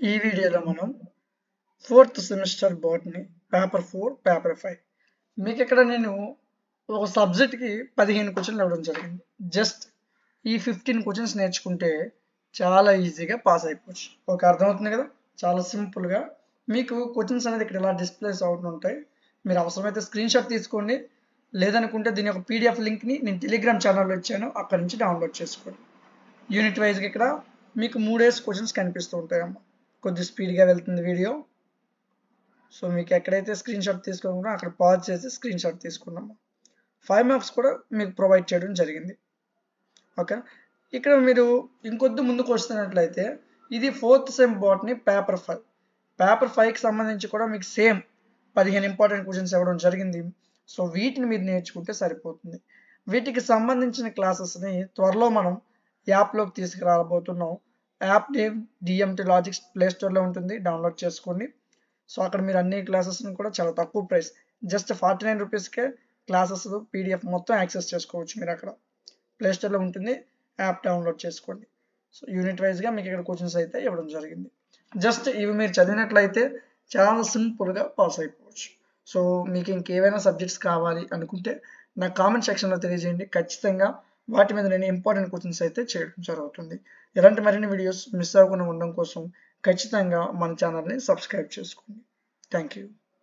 ఈ వీడియోలో మనం 4th semester botany paper 4 paper 5 మీకు ఇక్కడ నేను ఒక సబ్జెక్ట్కి 15 క్వశ్చన్లు ఇవ్వడం జరిగింది. జస్ట్ ఈ 15 క్వశ్చన్స్ నేర్చుకుంటే చాలా ఈజీగా పాస్ అయిపోవచ్చు. ఓకే, అర్థమవుతుంది కదా? చాలా సింపుల్గా మీకు క్వశ్చన్స్ అనేది ఇక్కడ ఇలా డిస్ప్లేస్ అవుతుంటాయి. మీరు అవసరమైతే స్క్రీన్ షాట్ తీసుకోండి, లేదనుకుంటే దీని యొక్క పీడిఎఫ్ లింక్ని నేను టెలిగ్రామ్ ఛానల్లో ఇచ్చాను, అక్కడ నుంచి డౌన్లోడ్ చేసుకోండి. యూనిట్ వైజ్గా ఇక్కడ మీకు 3 క్వశ్చన్స్ కనిపిస్తూ ఉంటాయమ్మా. కొద్ది స్పీడ్గా వెళ్తుంది వీడియో. సో మీకు ఎక్కడైతే స్క్రీన్ షాట్ తీసుకున్నామో అక్కడ పాజ్ చేసి స్క్రీన్ షాట్ తీసుకున్నాము. 5 మార్క్స్ కూడా మీకు ప్రొవైడ్ చేయడం జరిగింది. ఓకే, ఇక్కడ మీరు ఇంకొద్ది ముందుకు వస్తున్నట్లయితే ఇది 4th sem botany paper 5. Paper 5కి సంబంధించి కూడా మీకు సేమ్ 15 ఇంపార్టెంట్ క్వశ్చన్స్ ఇవ్వడం జరిగింది. సో వీటిని మీరు నేర్చుకుంటే సరిపోతుంది. వీటికి సంబంధించిన క్లాసెస్ని త్వరలో మనం యాప్లోకి తీసుకురాబోతున్నాం. యాప్ నేమ్ డిఎంటీ లాజిక్స్ ప్లేస్టోర్లో ఉంటుంది, డౌన్లోడ్ చేసుకోండి. సో అక్కడ మీరు అన్ని క్లాసెస్ని కూడా చాలా తక్కువ ప్రైస్, జస్ట్ 49 రూపీస్కే క్లాసెస్ పీడిఎఫ్ మొత్తం యాక్సెస్ చేసుకోవచ్చు. మీరు అక్కడ ప్లేస్టోర్లో ఉంటుంది, యాప్ డౌన్లోడ్ చేసుకోండి. సో యూనిట్ వైజ్గా మీకు ఇక్కడ క్వశ్చన్స్ అయితే ఇవ్వడం జరిగింది. జస్ట్ ఇవి మీరు చదివినట్లయితే చాలా సింపుల్గా పాస్ అయిపోవచ్చు. సో మీకు ఇంకేమైనా సబ్జెక్ట్స్ కావాలి అనుకుంటే నా కామెంట్ సెక్షన్లో తెలియజేయండి. ఖచ్చితంగా వాటి మీద నేను ఇంపార్టెంట్ క్వశ్చన్స్ అయితే చేయడం జరుగుతుంది. ఇలాంటి మరిన్ని వీడియోస్ మిస్ అవ్వకుండా ఉండడం కోసం ఖచ్చితంగా మన ఛానల్ని సబ్స్క్రైబ్ చేసుకోండి. Thank you.